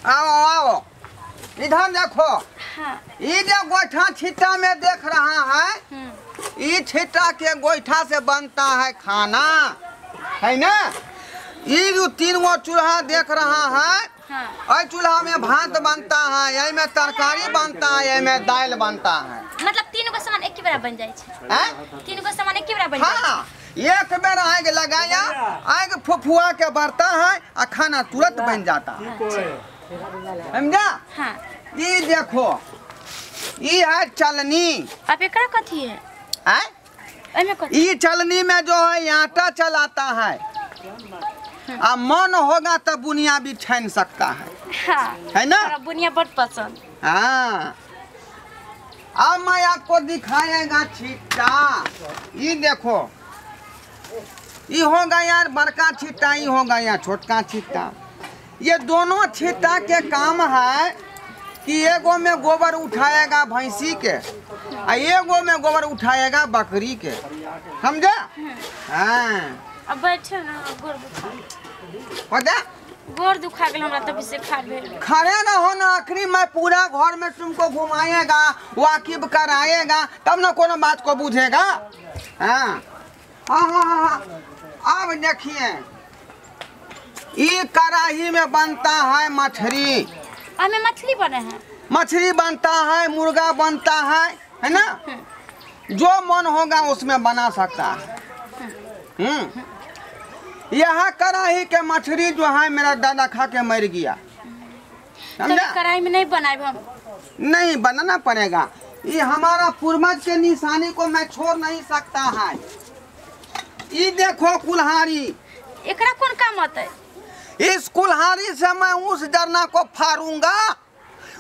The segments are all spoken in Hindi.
आओ आओ इधर देखो। हाँ। ये जो गोईठा छिट्टा में देख रहा है, ये छिट्टा के गोईठा से बनता है खाना, है ना। ये जो 3 गो चूल्हा देख रहा है, हाँ। चूल्हा में भात बनता है, यही में तरकारी बनता है, यही में दाल बनता है। मतलब 3 गो सामान एक ही बार बन जाए छै। 3 गो सामान एक ही बार बन जाए। हाँ, एक बेर आग लगाया, आग फुफुआ के बढ़ता है और खाना तुरंत बन जाता है, समझा। हाँ। ये देखो, ये है चलनी। अब एकरा कथी है? ये चलनी में जो है आटा चलाता है, आ मन होगा तो बुनिया भी छान सकता है। हाँ। है ना। बुनिया बहुत पसंद। हाँ, अब मैं आपको दिखाएगा छिट्टा। ये देखो, ये होगा यार बड़का छिट्टा, ये होगा यार छोटका छिट्टा। ये दोनों छिट्टा के काम है कि एगो में गोबर उठाएगा भैंसी के, और एगो में गोबर उठाएगा बकरी के, समझा। हाँ, अब बैठे ना, गोड़ दुखा गेल हमरा, तभी से खा भेल। खड़े ना हो ना, आखिरी मैं पूरा घर में तुमको घुमाएगा, वाकिफ कराएगा, तब ना कोनो बात को बुझेगा। हाँ हाँ हाँ हाँ। अब देखिए, ये कढ़ाई में बनता है मछली। हमें मछली बने हैं। मछली बनता है, मुर्गा बनता है ना। जो मन होगा उसमें बना सकता है। यह कढ़ाई के मछली जो है मेरा दादा खा के मर गया, समझा। कढ़ाई में नहीं बनाए हम। नहीं बनाना पड़ेगा, ये हमारा पूर्वज के निशानी को मैं छोड़ नहीं सकता है। ये देखो कुल्हाड़ी, एकरा कौन काम होता है? इस कुल्हाड़ी से मैं उस जरना को फाड़ूंगा,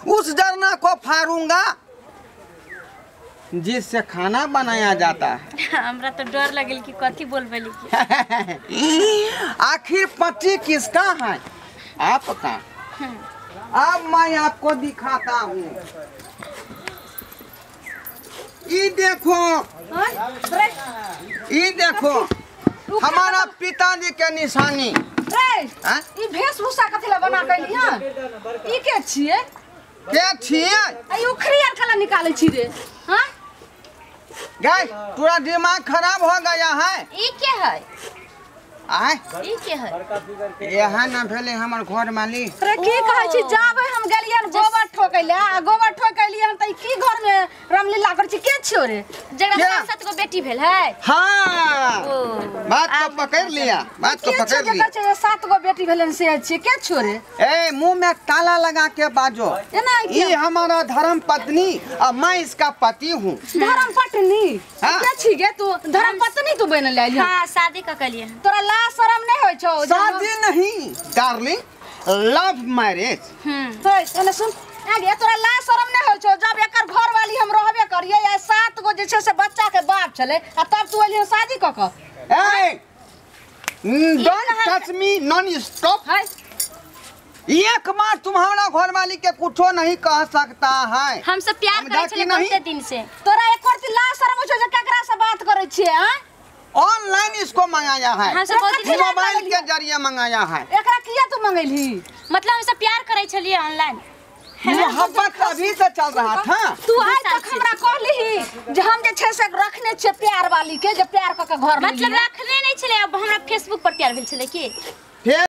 उस जरना को फाड़ूंगा जिससे खाना बनाया जाता है। हमरा तो डर लगल कि कथी बोलबे। आखिर पति किसका है? आपका। अब मैं आपको दिखाता हूँ। ये देखो, ये देखो हमारा पिताजी के निशानी। ई वेशभूषा कथी बना के लिया? ई के छिए? के छिए? आई उखरी आर कला निकाले छी रे। हां गाय, पूरा दिमाग खराब हो गया है। ई के है? आय ई के है? यहाँ न भेले हमर घर मालिक। अरे की कहै छी, जाबे हम गेलियन गोबर ठोकैले, गोबर ठोकैलियन त की घर में रामलीला कर छी? के छियो रे? जगह 7 गो बेटी भेल है। हाँ, बात को पकड़ लिया, बात को पकड़ लिया। 7 गो बेटी भेलन से छी, के छियो रे? ए, मुंह में ताला लगा के बाजो। ये हमारा धर्म पत्नी और मैं इसका पति हूँ। धर्म पत्नी? के छी गे तू? धर्म पत्नी तू बन ले? हां, शादी क कलिए। तोरा लाज शरम नहीं होय छौ? शादी नहीं डार्लिंग, लव मैरिज। तो सुन आगे, तोरा लाज शरम नहीं होय छौ? जब एकर घर वाली हम रहबे करिए, या 7 गो जे छै से बच्चा के बाप छले, आ तब तू एलिए शादी क क। ए, don't touch me, non stop. एक बार तुम्हारा घर वाली के कुछो नहीं कह सकता है। हम सब प्यार करे छले बहुते दिन से। तोरा एक बार लाज शरम होय छौ जे केकरा से बात करे छिए? हां, ऑनलाइन इसको मंगाया है, मोबाइल के जरिए मंगाया है। एकरा किया तू मंगैली? मतलब हम सब प्यार करे छलिए ऑनलाइन। मोहब्बत अभी से चल रहा था। तू आज तक हमरा कहली जे हम जे छै से रखने छे प्यार वाली के, जे प्यार क के घर में। मतलब रखने नहीं छले, अब हमरा फेसबुक पर प्यार भेल छले की?